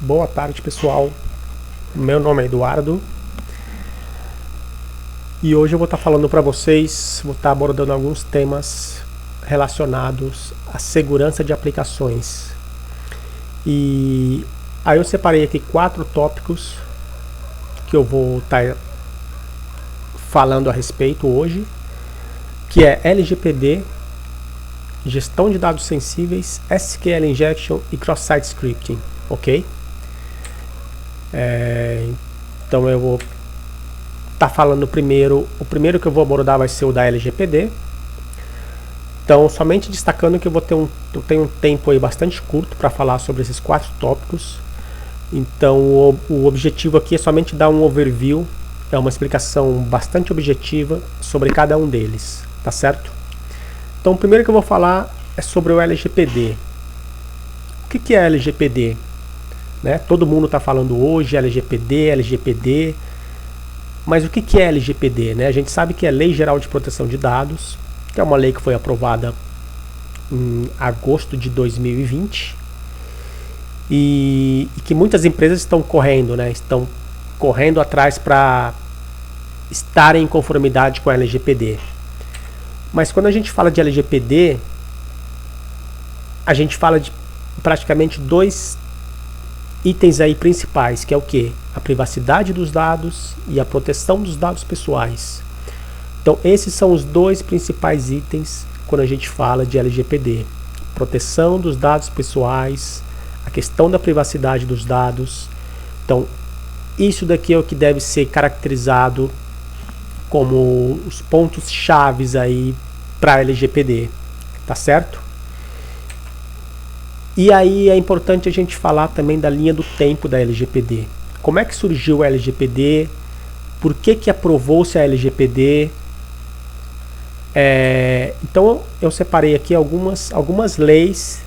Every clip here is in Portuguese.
Boa tarde, pessoal. Meu nome é Eduardo e hoje eu vou estar falando para vocês, vou estar abordando alguns temas relacionados à segurança de aplicações. E aí eu separei aqui 4 tópicos que eu vou estar falando a respeito hoje, que é LGPD, gestão de dados sensíveis, SQL Injection e Cross-Site Scripting, ok? Então eu vou estar falando primeiro, o primeiro que eu vou abordar vai ser o da LGPD. Então, somente destacando que eu tenho um tempo aí bastante curto para falar sobre esses 4 tópicos. Então, o objetivo aqui é somente dar um overview, é uma explicação bastante objetiva sobre cada um deles, tá certo? Então, o primeiro que eu vou falar é sobre o LGPD. O que é LGPD? Né? Todo mundo está falando hoje LGPD, mas o que é LGPD? Né? A gente sabe que é Lei Geral de Proteção de Dados, que é uma lei que foi aprovada em agosto de 2020 e que muitas empresas estão correndo, né? Estão correndo atrás para estarem em conformidade com a LGPD. Mas quando a gente fala de LGPD, a gente fala de praticamente 2 itens aí principais, que é o que? A privacidade dos dados e a proteção dos dados pessoais. Então, esses são os 2 principais itens quando a gente fala de LGPD. Proteção dos dados pessoais, a questão da privacidade dos dados. Então, isso daqui é o que deve ser caracterizado como os pontos chaves aí para a LGPD, tá certo? E aí é importante a gente falar também da linha do tempo da LGPD. Como é que surgiu a LGPD? Por que aprovou-se a LGPD? Então eu separei aqui algumas leis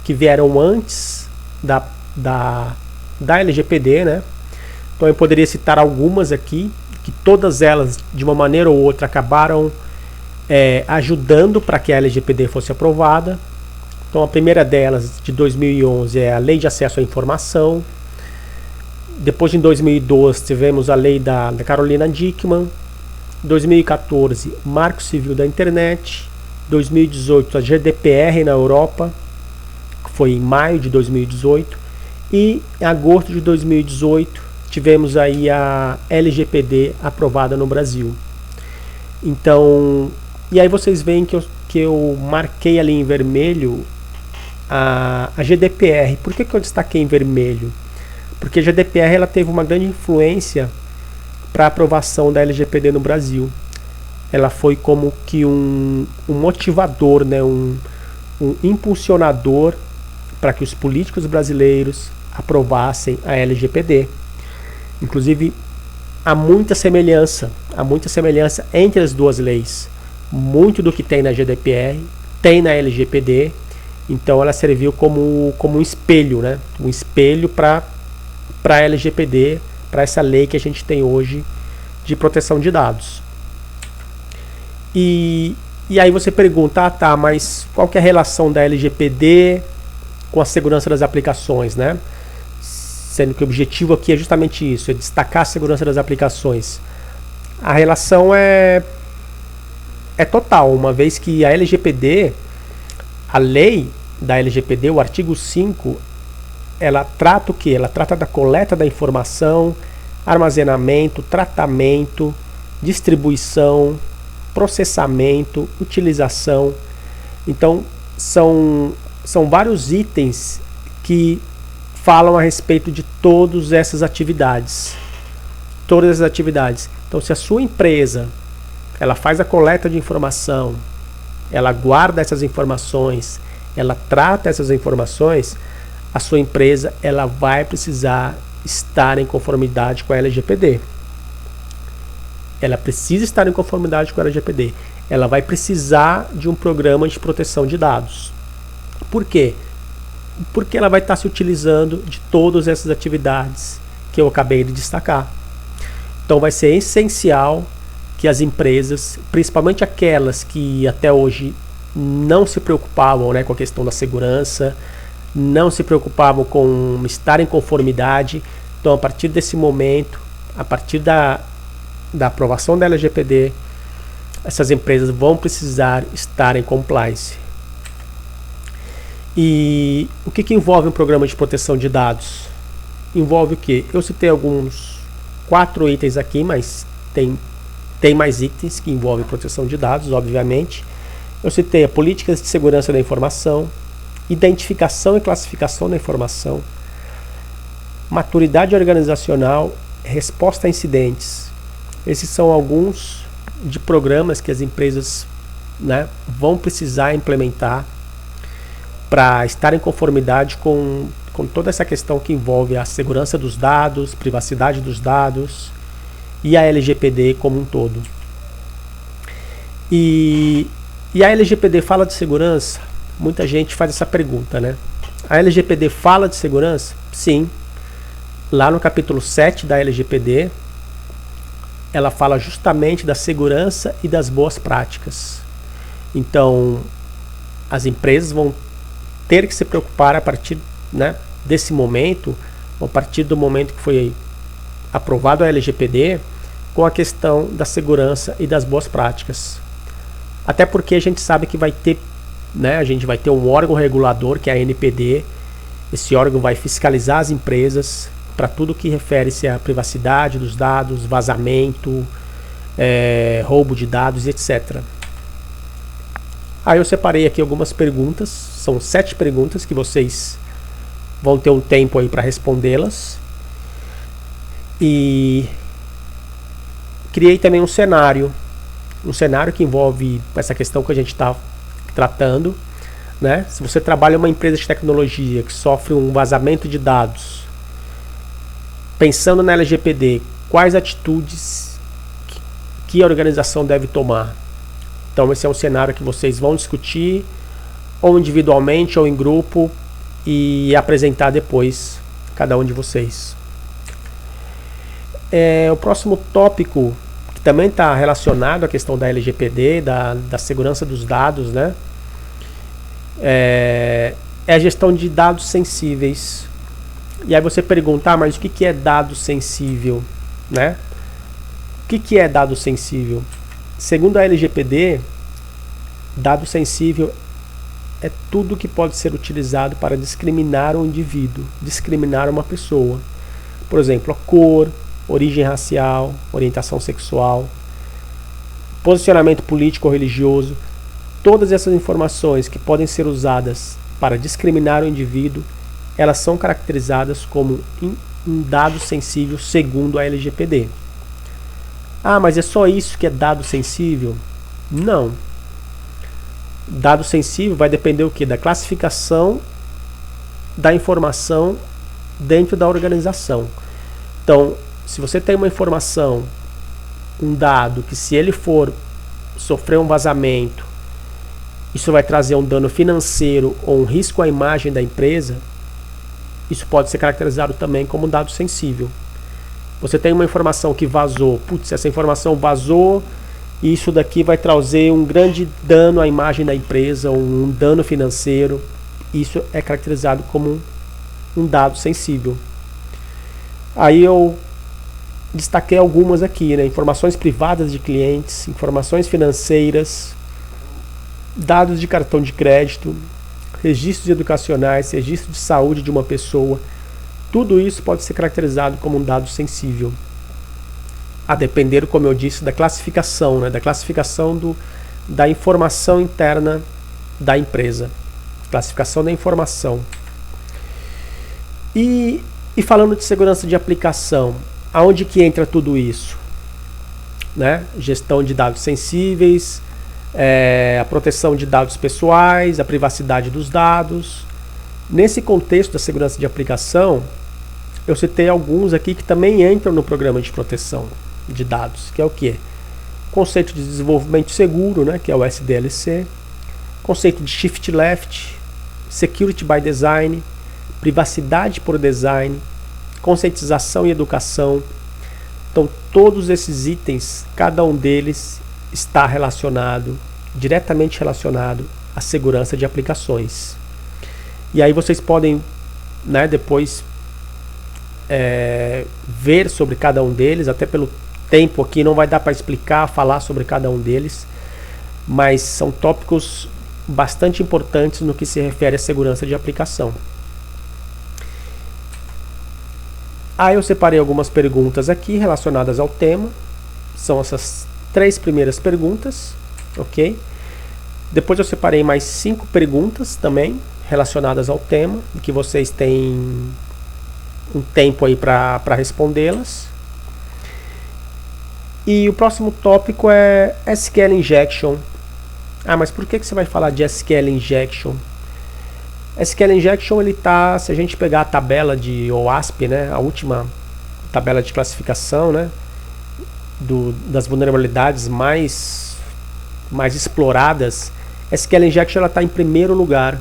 que vieram antes da LGPD, né? Então eu poderia citar algumas aqui, que todas elas, de uma maneira ou outra, acabaram ajudando para que a LGPD fosse aprovada. Então a primeira delas, de 2011, é a Lei de Acesso à Informação. Depois, em 2012, tivemos a lei da Carolina Dickmann. 2014, Marco Civil da Internet. 2018, a GDPR na Europa, que foi em maio de 2018. E em agosto de 2018, tivemos aí a LGPD aprovada no Brasil. Então, e aí vocês veem que eu marquei ali em vermelho a GDPR. Por que eu destaquei em vermelho? Porque a GDPR ela teve uma grande influência para a aprovação da LGPD no Brasil. Ela foi como que um motivador, né? um impulsionador para que os políticos brasileiros aprovassem a LGPD. Inclusive, há muita semelhança entre as 2 leis. Muito do que tem na GDPR tem na LGPD. Então ela serviu como um espelho, né? Um espelho para a LGPD, para essa lei que a gente tem hoje de proteção de dados. E aí você pergunta, tá, mas qual que é a relação da LGPD com a segurança das aplicações, né? Sendo que o objetivo aqui é justamente isso, é destacar a segurança das aplicações. A relação é total, uma vez que a LGPD, a lei da LGPD, o artigo 5, ela trata o quê? Ela trata da coleta da informação, armazenamento, tratamento, distribuição, processamento, utilização. Então, são vários itens que falam a respeito de todas essas atividades. Todas essas atividades. Então, se a sua empresa ela faz a coleta de informação, ela guarda essas informações, ela trata essas informações, a sua empresa ela vai precisar estar em conformidade com a LGPD. Ela precisa estar em conformidade com a LGPD. Ela vai precisar de um programa de proteção de dados. Por quê? Porque ela vai estar se utilizando de todas essas atividades que eu acabei de destacar. Então vai ser essencial que as empresas, principalmente aquelas que até hoje não se preocupavam, né, com a questão da segurança, não se preocupavam com estar em conformidade. Então, a partir desse momento, a partir da aprovação da LGPD, essas empresas vão precisar estar em compliance. E o que envolve um programa de proteção de dados? Envolve o quê? Eu citei alguns 4 itens aqui, mas tem mais itens que envolvem proteção de dados, obviamente. Eu citei a políticas de segurança da informação, identificação e classificação da informação, maturidade organizacional, resposta a incidentes. Esses são alguns de programas que as empresas, né, vão precisar implementar para estar em conformidade com toda essa questão que envolve a segurança dos dados, privacidade dos dados e a LGPD como um todo. E a LGPD fala de segurança? Muita gente faz essa pergunta, né? A LGPD fala de segurança? Sim. Lá no capítulo 7 da LGPD, ela fala justamente da segurança e das boas práticas. Então, as empresas vão ter que se preocupar a partir, né, desse momento, a partir do momento que foi aprovado a LGPD, com a questão da segurança e das boas práticas. Até porque a gente sabe que vai ter, né, a gente vai ter um órgão regulador, que é a ANPD. Esse órgão vai fiscalizar as empresas para tudo que refere-se à privacidade dos dados, vazamento, roubo de dados, etc. Aí eu separei aqui algumas perguntas, são 7 perguntas que vocês vão ter um tempo aí para respondê-las. E criei também um cenário que envolve essa questão que a gente está tratando, né? Se você trabalha em uma empresa de tecnologia que sofre um vazamento de dados, pensando na LGPD, quais atitudes que a organização deve tomar? Então esse é um cenário que vocês vão discutir, ou individualmente ou em grupo, e apresentar depois cada um de vocês. O próximo tópico, que também está relacionado à questão da LGPD, da segurança dos dados, né? É a gestão de dados sensíveis. E aí você perguntar, mas o que é dado sensível, né? O que é dado sensível? Segundo a LGPD, dado sensível é tudo que pode ser utilizado para discriminar um indivíduo, discriminar uma pessoa. Por exemplo, a cor, origem racial, orientação sexual, posicionamento político ou religioso. Todas essas informações que podem ser usadas para discriminar o indivíduo, elas são caracterizadas como um dado sensível segundo a LGPD. Ah, mas é só isso que é dado sensível? Não. Dado sensível vai depender o quê? Da classificação da informação dentro da organização. Então, se você tem uma informação, um dado, que se ele for sofrer um vazamento, isso vai trazer um dano financeiro ou um risco à imagem da empresa, isso pode ser caracterizado também como um dado sensível. Você tem uma informação que vazou, putz, essa informação vazou e isso daqui vai trazer um grande dano à imagem da empresa, um dano financeiro, isso é caracterizado como um dado sensível. Aí eu destaquei algumas aqui, né? Informações privadas de clientes, informações financeiras, dados de cartão de crédito, registros educacionais, registro de saúde de uma pessoa. Tudo isso pode ser caracterizado como um dado sensível. A depender, como eu disse, da classificação, né? Da classificação da informação interna da empresa. Classificação da informação. E falando de segurança de aplicação, aonde que entra tudo isso? Né? Gestão de dados sensíveis, a proteção de dados pessoais, a privacidade dos dados. Nesse contexto da segurança de aplicação, eu citei alguns aqui que também entram no programa de proteção de dados, que é o quê? Conceito de desenvolvimento seguro, né, que é o SDLC, conceito de shift left, security by design, privacidade por design, conscientização e educação. Então, todos esses itens, cada um deles está diretamente relacionado à segurança de aplicações. E aí vocês podem, né, depois ver sobre cada um deles, até pelo tempo aqui não vai dar para explicar, falar sobre cada um deles, mas são tópicos bastante importantes no que se refere à segurança de aplicação. Aí eu separei algumas perguntas aqui relacionadas ao tema, são essas 3 primeiras perguntas, ok? Depois eu separei mais 5 perguntas também relacionadas ao tema, que vocês têm um tempo aí para respondê-las. E o próximo tópico é SQL Injection. Ah, mas por que você vai falar de SQL Injection? SQL Injection, ele tá, se a gente pegar a tabela de OWASP, né, a última tabela de classificação, né, das vulnerabilidades mais exploradas, SQL Injection ela está em primeiro lugar.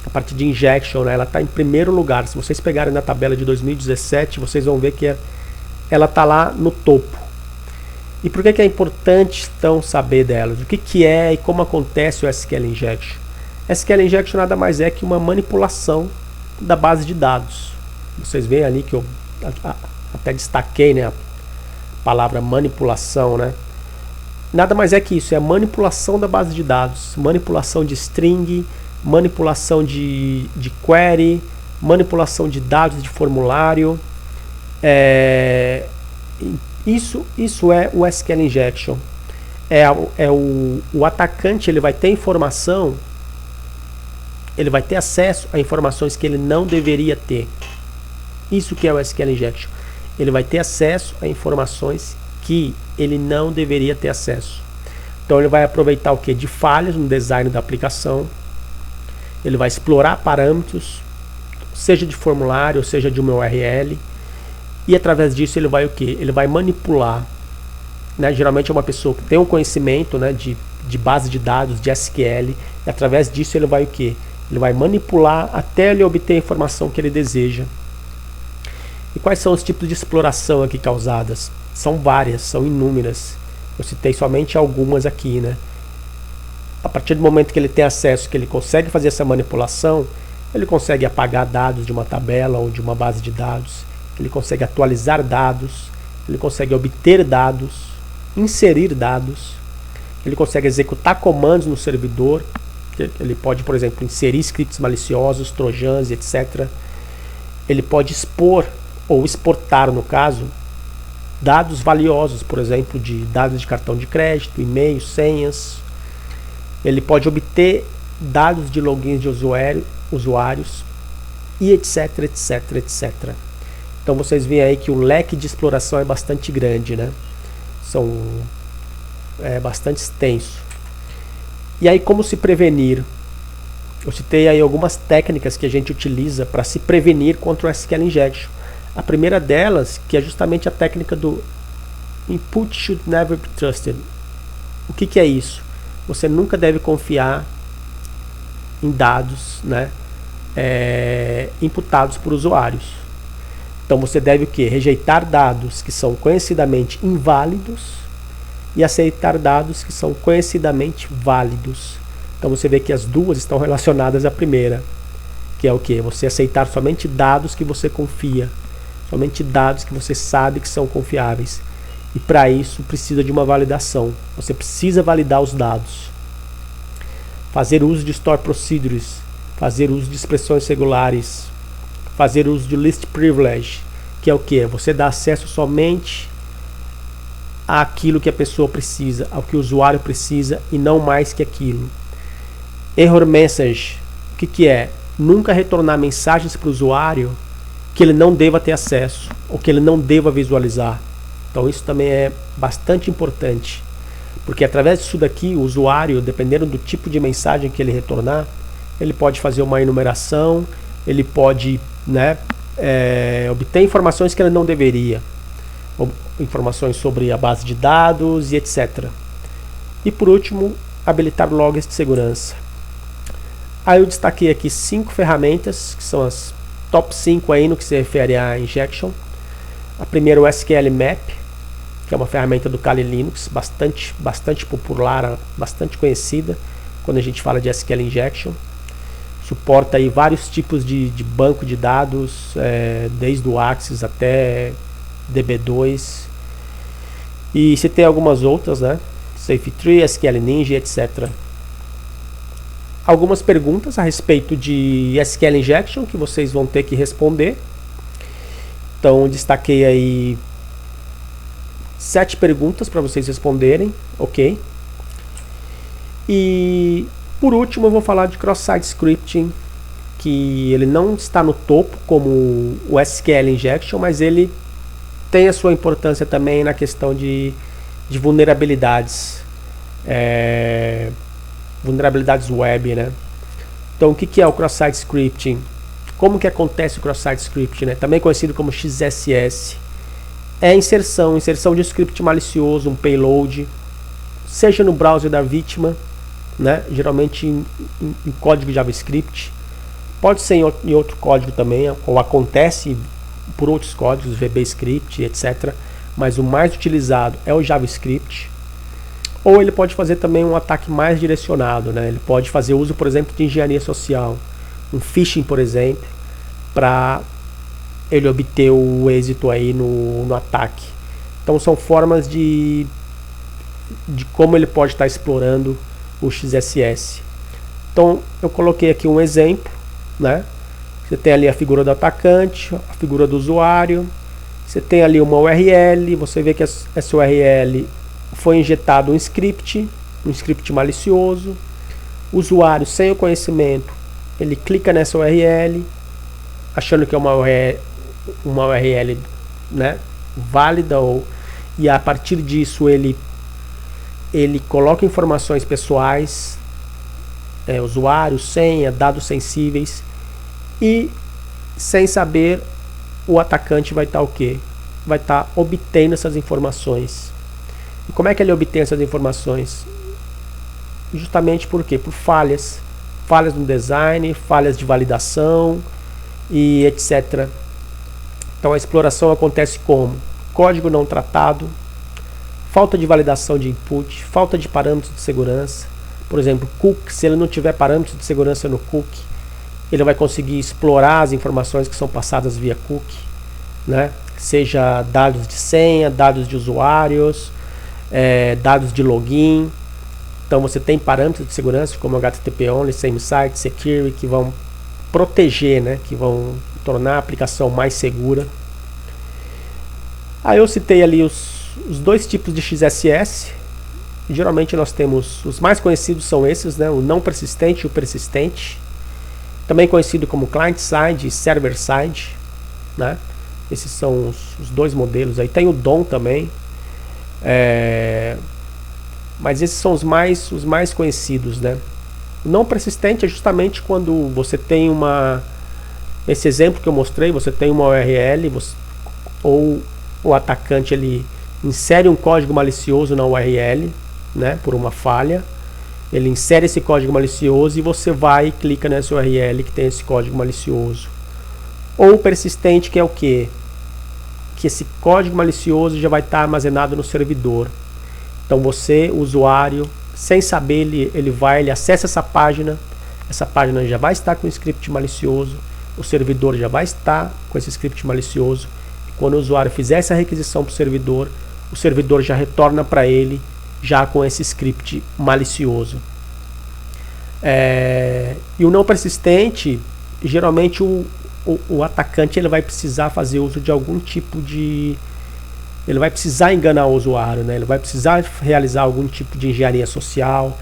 A parte de injection, né, ela está em primeiro lugar. Se vocês pegarem na tabela de 2017, vocês vão ver que ela está lá no topo. E por que é importante então saber delas? O que é e como acontece o SQL Injection? SQL Injection nada mais é que uma manipulação da base de dados. Vocês veem ali que eu até destaquei, né, a palavra manipulação, né? Nada mais é que isso, é a manipulação da base de dados, manipulação de string, manipulação de query, manipulação de dados de formulário. Isso é o SQL Injection. O atacante, ele vai ter informação, ele vai ter acesso a informações que ele não deveria ter. Isso que é o SQL Injection. Ele vai ter acesso a informações que ele não deveria ter acesso. Então ele vai aproveitar o que? De falhas no design da aplicação. Ele vai explorar parâmetros, seja de formulário, seja de uma URL, e através disso ele vai o que? Ele vai manipular, né? Geralmente é uma pessoa que tem um conhecimento, né, de base de dados, de SQL, e através disso ele vai o que? Ele vai manipular até ele obter a informação que ele deseja. E quais são os tipos de exploração aqui causadas? São várias, são inúmeras. Eu citei somente algumas aqui, né? A partir do momento que ele tem acesso, que ele consegue fazer essa manipulação, ele consegue apagar dados de uma tabela ou de uma base de dados, ele consegue atualizar dados, ele consegue obter dados, inserir dados, ele consegue executar comandos no servidor, ele pode, por exemplo, inserir scripts maliciosos, trojans, etc. Ele pode expor ou exportar, no caso, dados valiosos, por exemplo, de dados de cartão de crédito, e-mails, senhas. Ele pode obter dados de logins de usuários e etc, etc, etc. Então vocês veem aí que o leque de exploração é bastante grande, né? É bastante extenso. E aí, como se prevenir? Eu citei aí algumas técnicas que a gente utiliza para se prevenir contra o SQL Injection. A primeira delas, que é justamente a técnica do Input Should Never Be Trusted. O que é isso? Você nunca deve confiar em dados, né, imputados por usuários. Então você deve o quê? Rejeitar dados que são conhecidamente inválidos e aceitar dados que são conhecidamente válidos. Então você vê que as duas estão relacionadas à primeira, que é o quê? Você aceitar somente dados que você confia, somente dados que você sabe que são confiáveis. E para isso precisa de uma validação. Você precisa validar os dados. Fazer uso de store procedures, fazer uso de expressões regulares, fazer uso de list privilege, que é o que? Você dá acesso somente àquilo que a pessoa precisa, ao que o usuário precisa e não mais que aquilo. Error message, o que é? Nunca retornar mensagens para o usuário que ele não deva ter acesso ou que ele não deva visualizar. Então isso também é bastante importante, porque através disso daqui o usuário, dependendo do tipo de mensagem que ele retornar, ele pode fazer uma enumeração, ele pode, né, obter informações que ele não deveria, informações sobre a base de dados e etc. E por último, habilitar logs de segurança. Aí eu destaquei aqui 5 ferramentas, que são as top 5 aí no que se refere a injection. A primeira é o SQL Map, que é uma ferramenta do Kali Linux, bastante popular, bastante conhecida quando a gente fala de SQL Injection. suporta aí vários tipos de banco de dados, desde o Axis até DB2. E se tem algumas outras, né? SafeTree, SQL Ninja, etc. Algumas perguntas a respeito de SQL Injection que vocês vão ter que responder. Então, destaquei aí 7 perguntas para vocês responderem, ok? E por último eu vou falar de cross-site scripting, que ele não está no topo como o SQL Injection, mas ele tem a sua importância também na questão de vulnerabilidades, vulnerabilidades web, né? Então o que é o cross-site scripting? Como que acontece o cross-site scripting, né? Também conhecido como XSS. É inserção de script malicioso, um payload, seja no browser da vítima, né? Geralmente em código JavaScript, pode ser em outro código também, ou acontece por outros códigos, VBScript, etc. Mas o mais utilizado é o JavaScript. Ou ele pode fazer também um ataque mais direcionado, né? Ele pode fazer uso, por exemplo, de engenharia social, um phishing, por exemplo, para ele obter o êxito aí no ataque. Então são formas de como ele pode estar explorando o XSS. Então eu coloquei aqui um exemplo, né? Você tem ali a figura do atacante, a figura do usuário, você tem ali uma URL, você vê que essa URL foi injetado um script malicioso. O usuário, sem o conhecimento, ele clica nessa URL, achando que é uma URL, né, válida, e a partir disso ele coloca informações pessoais, usuário, senha, dados sensíveis, e sem saber o atacante vai estar o quê? Vai estar obtendo essas informações. E como é que ele obtém essas informações? Justamente por quê? Por falhas no design, falhas de validação e etc. Então a exploração acontece como? Código não tratado, falta de validação de input, falta de parâmetros de segurança. Por exemplo, cookie, se ele não tiver parâmetros de segurança no cookie, ele vai conseguir explorar as informações que são passadas via cookie, né? Seja dados de senha, dados de usuários, dados de login. Então você tem parâmetros de segurança como HTTP Only, Same-Site, Security, que vão proteger, né? Que vão tornar a aplicação mais segura. Aí eu citei ali os 2 tipos de XSS. Geralmente nós temos, os mais conhecidos são esses, né? O não persistente e o persistente. Também conhecido como client-side e server-side, né? Esses são os 2 modelos. Aí tem o DOM também. Mas esses são os mais conhecidos, né? O não persistente é justamente quando você tem esse exemplo que eu mostrei, você tem uma URL, ou o atacante ele insere um código malicioso na URL, né, por uma falha. Ele insere esse código malicioso e você vai e clica nessa URL que tem esse código malicioso. Ou persistente, que é o quê? Que esse código malicioso já vai estar armazenado no servidor. Então você, usuário, sem saber, ele acessa essa página já vai estar com o script malicioso, o servidor já vai estar com esse script malicioso. E quando o usuário fizer essa requisição para o servidor já retorna para ele já com esse script malicioso. E o não persistente, geralmente o atacante ele vai precisar fazer uso de algum tipo de... Ele vai precisar enganar o usuário, né? Ele vai precisar realizar algum tipo de engenharia social,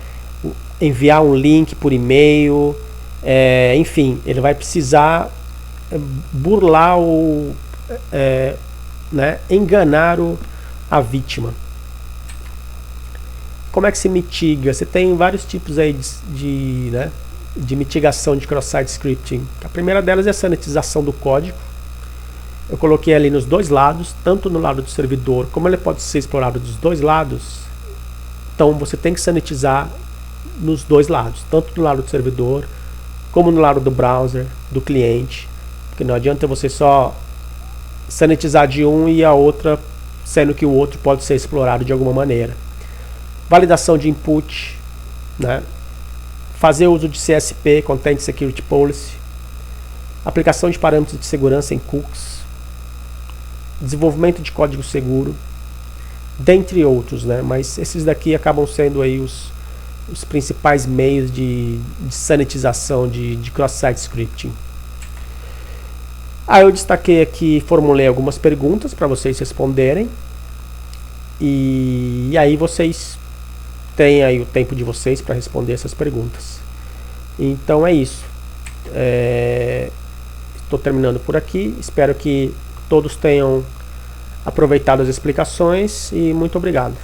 enviar um link por e-mail, enfim, ele vai precisar burlar ou né, enganar a vítima. Como é que se mitiga? Você tem vários tipos aí de mitigação de cross-site scripting. A primeira delas é a sanitização do código. Eu coloquei ali nos 2 lados, tanto no lado do servidor, como ele pode ser explorado dos 2 lados. Então você tem que sanitizar nos 2 lados, tanto no lado do servidor, como no lado do browser, do cliente. Porque não adianta você só sanitizar de um e a outra, sendo que o outro pode ser explorado de alguma maneira. Validação de input, né? fazer uso de CSP, Content Security Policy, aplicação de parâmetros de segurança em cookies, desenvolvimento de código seguro, dentre outros, né? Mas esses daqui acabam sendo aí os principais meios de sanitização de cross-site scripting. Eu destaquei aqui, formulei algumas perguntas para vocês responderem, e aí vocês têm aí o tempo de vocês para responder essas perguntas. Então é isso. Estou terminando por aqui. Espero que todos tenham aproveitado as explicações e muito obrigado.